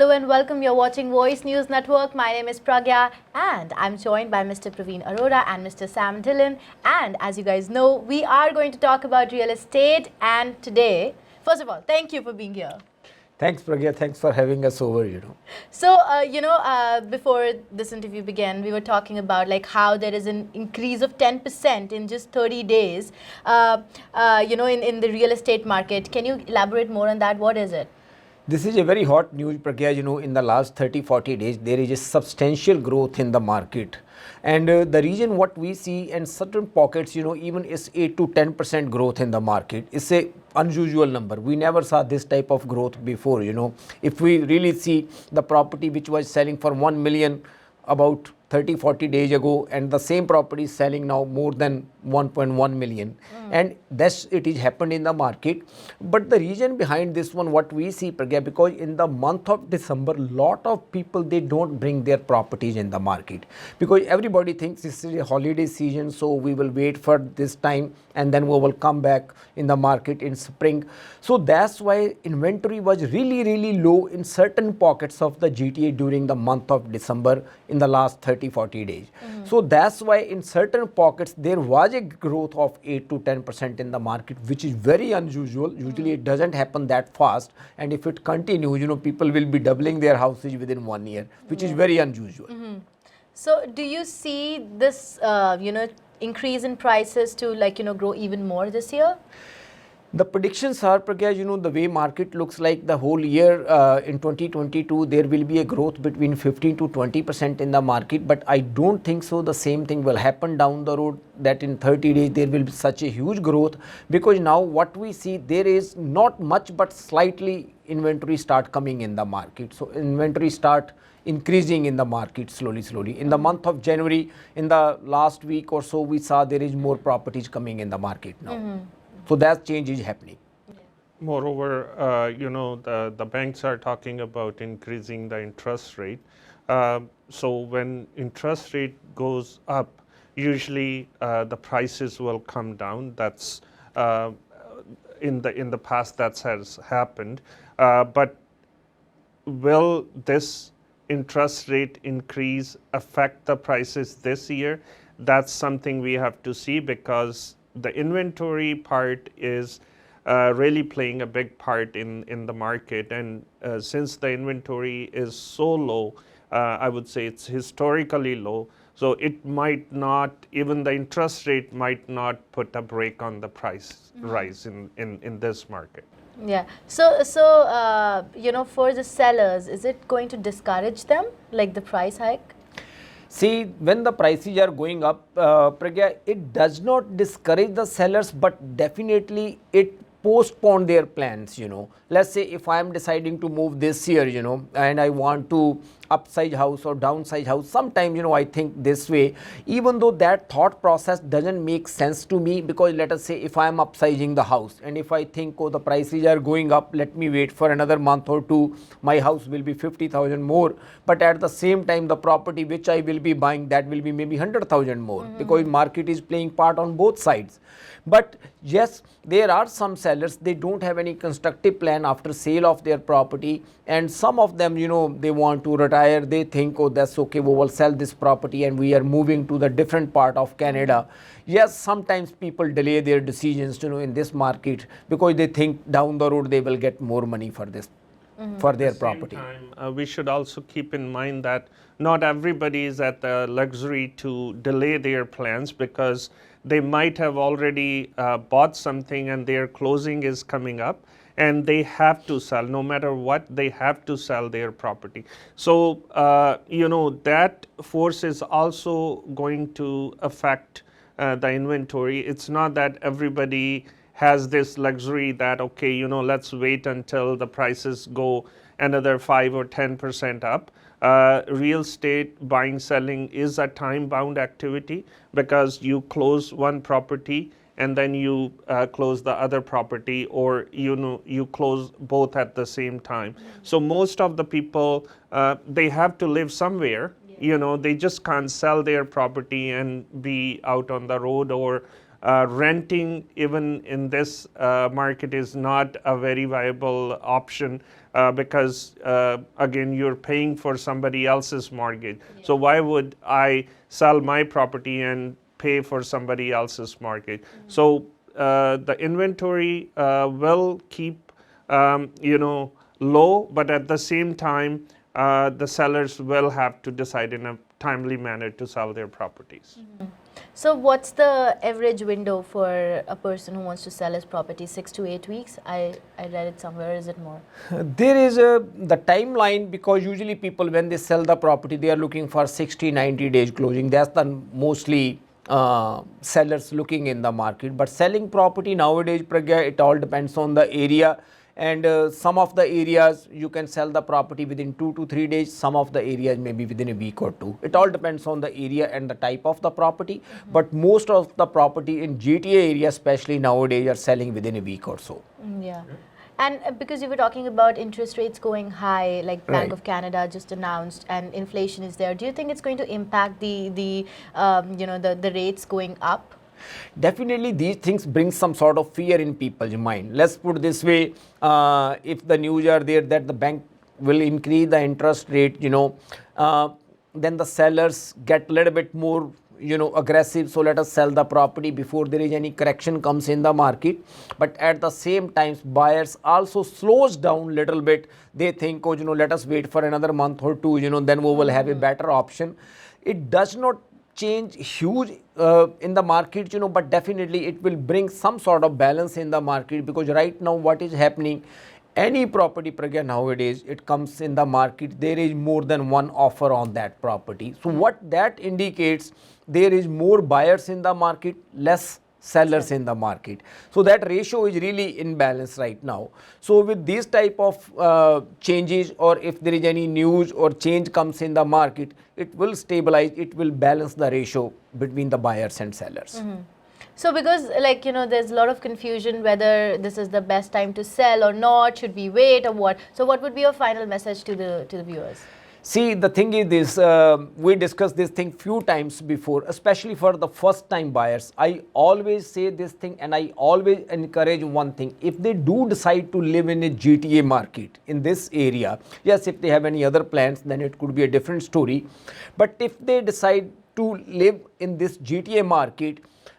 Hello and welcome. You're watching Voice News Network. My name is Pragya and I'm joined by Mr. Praveen Arora and Mr. Sam Dhillon. And as you guys know, we are going to talk about real estate. And today, first of all, thank you for being here. Thanks, Pragya. Thanks for having us over, So, before this interview began, we were talking about like how there is an increase of 10% in just 30 days, in the real estate market. Can you elaborate more on that? What is it? This is a very hot news, Pragya. In the last 30-40 days, there is a substantial growth in the market. And the reason what we see in certain pockets, even is 8 to 10% growth in the market. It's a unusual number. We never saw this type of growth before, If we really see the property which was selling for 1 million about 30-40 days ago, and the same property is selling now more than 1.1 million. And that's it is happened in the market. But the reason behind this one, what we see, Pragya, because in the month of December, lot of people, they don't bring their properties in the market because everybody thinks this is a holiday season, so we will wait for this time and then we will come back in the market in spring. So that's why inventory was really low in certain pockets of the GTA during the month of December in the last 30-40 days. So that's why in certain pockets there was a growth of 8 to 10% in the market, which is very unusual. Usually it doesn't happen that fast, and if it continues, people will be doubling their houses within 1 year, which is very unusual. So do you see this increase in prices to grow even more this year? The predictions are, Pragya, the way market looks like the whole year in 2022, there will be a growth between 15 to 20% in the market. But I don't think so the same thing will happen down the road, that in 30 days there will be such a huge growth, because now what we see, there is not much but slightly inventory start coming in the market. So inventory start increasing in the market slowly. In the month of January, in the last week or so, we saw there is more properties coming in the market now. So that change is happening. Moreover, the banks are talking about increasing the interest rate. So when interest rate goes up, usually the prices will come down. That's in the past that has happened. But will this interest rate increase affect the prices this year? That's something we have to see, because the inventory part is really playing a big part in the market. And since the inventory is so low, I would say it's historically low, so it might not, even the interest rate might not put a brake on the price rise in this market. Yeah. So for the sellers, is it going to discourage them, like the price hike? See, when the prices are going up, Pragya, it does not discourage the sellers, but definitely it postpone their plans, Let's say if I am deciding to move this year, and I want to upsize house or downsize house, sometimes, I think this way, even though that thought process doesn't make sense to me, because let us say if I am upsizing the house and if I think, oh, the prices are going up, let me wait for another month or two, my house will be 50,000 more, but at the same time, the property which I will be buying, that will be maybe 100,000 more, because market is playing part on both sides. But yes, there are some sellers, they don't have any constructive plan after sale of their property, and some of them, they want to retire. They think, oh, that's okay, we will sell this property and we are moving to the different part of Canada. Yes, sometimes people delay their decisions, in this market, because they think down the road they will get more money for this, for their property. At the same time, we should also keep in mind that not everybody is at the luxury to delay their plans, because they might have already bought something and their closing is coming up and they have to sell. No matter what, they have to sell their property. So, that force is also going to affect the inventory. It's not that everybody has this luxury that, okay, let's wait until the prices go another 5 or 10% up. Real estate buying, selling is a time-bound activity, because you close one property and then you close the other property, or you close both at the same time. So most of the people, they have to live somewhere. They just can't sell their property and be out on the road, or renting even in this market is not a very viable option because again you're paying for somebody else's mortgage. Yeah. So why would I sell my property and pay for somebody else's mortgage? So the inventory will keep low, but at the same time the sellers will have to decide in a timely manner to sell their properties. So what's the average window for a person who wants to sell his property? 6 to 8 weeks? I read it somewhere. Is it more? There is the timeline, because usually people, when they sell the property, they are looking for 60, 90 days closing. That's the mostly sellers looking in the market. But selling property nowadays, Pragya, it all depends on the area. And some of the areas you can sell the property within 2 to 3 days, some of the areas maybe within a week or two. It all depends on the area and the type of the property. But most of the property in GTA area, especially nowadays, are selling within a week or so. Yeah. And because you were talking about interest rates going high, like Bank Right. of Canada just announced, and inflation is there, do you think it's going to impact the rates going up? Definitely these things bring some sort of fear in people's mind. Let's put it this way, if the news are there that the bank will increase the interest rate, then the sellers get a little bit more aggressive. So let us sell the property before there is any correction comes in the market. But at the same time, buyers also slows down little bit. They think, oh, let us wait for another month or two, then we will have a better option. It does not change huge in the market, but definitely it will bring some sort of balance in the market, because right now what is happening, any property, Pragya, nowadays it comes in the market, there is more than one offer on that property. So what that indicates, there is more buyers in the market, less sellers in the market. So that ratio is really in balance right now. So with these type of changes, or if there is any news or change comes in the market, it will stabilize, it will balance the ratio between the buyers and sellers. So because there's a lot of confusion whether this is the best time to sell or not, should we wait or what? So what would be your final message to the viewers? See, the thing is this, we discussed this thing few times before, especially for the first time buyers. I always say this thing, and I always encourage one thing. If they do decide to live in a GTA market in this area, yes, if they have any other plans, then it could be a different story. But if they decide to live in this GTA market,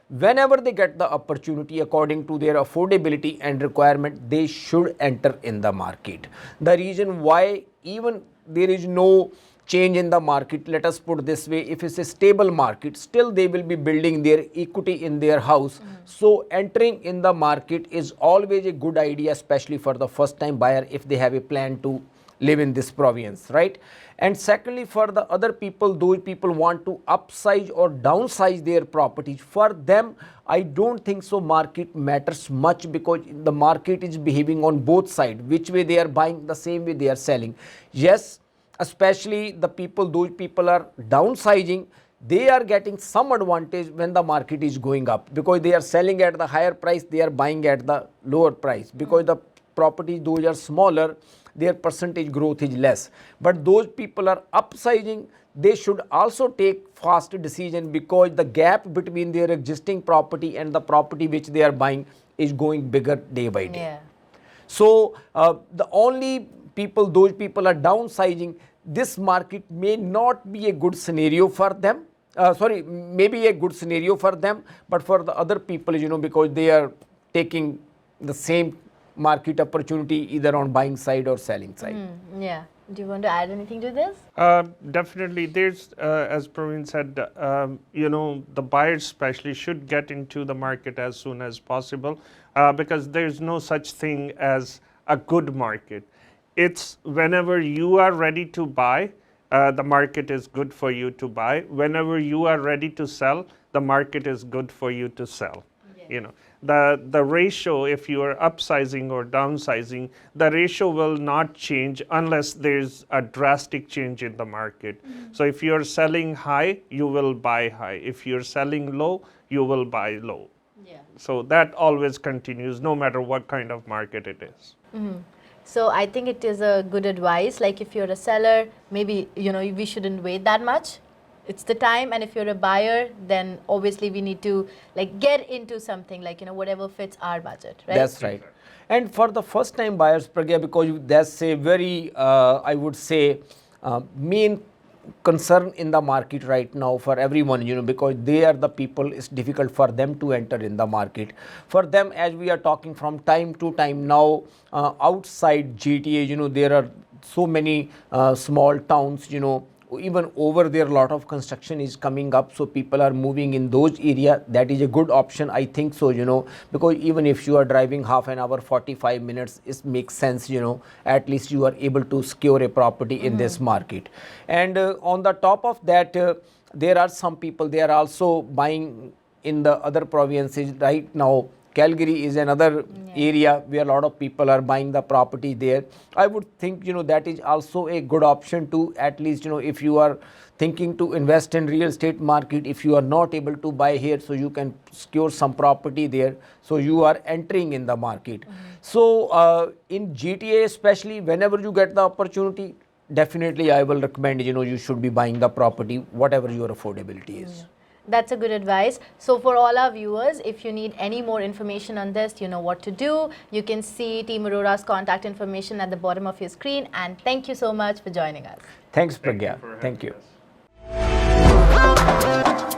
whenever they get the opportunity according to their affordability and requirement, they should enter in the market. The reason why, even there is no change in the market, let us put this way, if it's a stable market, still they will be building their equity in their house. So entering in the market is always a good idea, especially for the first time buyer, if they have a plan to live in this province, right? And secondly, for the other people, those people want to upsize or downsize their properties, for them I don't think so market matters much, because the market is behaving on both sides, which way they are buying, the same way they are selling. Yes, especially the people, those people are downsizing, they are getting some advantage when the market is going up, because they are selling at the higher price, they are buying at the lower price, because the properties, those are smaller, their percentage growth is less. But those people are upsizing, they should also take fast decision, because the gap between their existing property and the property which they are buying is going bigger day by day. Yeah. So the only people, those people are downsizing, this market may not be a good scenario for them. Maybe a good scenario for them, but for the other people, because they are taking the same market opportunity either on buying side or selling side. Yeah. Do you want to add anything to this? Definitely. There's, as Praveen said, the buyers especially should get into the market as soon as possible, because there's no such thing as a good market. It's whenever you are ready to buy, the market is good for you to buy. Whenever you are ready to sell, the market is good for you to sell. The ratio, if you are upsizing or downsizing, the ratio will not change unless there's a drastic change in the market. So if you're selling high, you will buy high. If you're selling low, you will buy low. Yeah. So that always continues, no matter what kind of market it is. So I think it is a good advice. Like if you're a seller, maybe we shouldn't wait that much. it's the time. And if you're a buyer, then obviously we need to like get into something like, you know, whatever fits our budget, right? That's right. And for the first time buyers, Pragya, because that's a very, I would say, main concern in the market right now for everyone, you know, because they are the people, it's difficult for them to enter in the market. For them, as we are talking from time to time now, outside GTA, you know, there are so many small towns, you know, even over there a lot of construction is coming up, so people are moving in those area. That is a good option, I think so, you know, because even if you are driving half an hour, 45 minutes, it makes sense, you know, at least you are able to secure a property in this market. And on the top of that, there are some people, they are also buying in the other provinces right now. Calgary is another area where a lot of people are buying the property there. I would think, you know, that is also a good option to, at least, you know, if you are thinking to invest in real estate market, if you are not able to buy here, so you can secure some property there, so you are entering in the market. So in GTA especially, whenever you get the opportunity, definitely I will recommend, you know, you should be buying the property whatever your affordability is. That's a good advice. So for all our viewers, if you need any more information on this, you know what to do. You can see Team Aurora's contact information at the bottom of your screen. And thank you so much for joining us. Thanks, Pragya. Thank you. Us.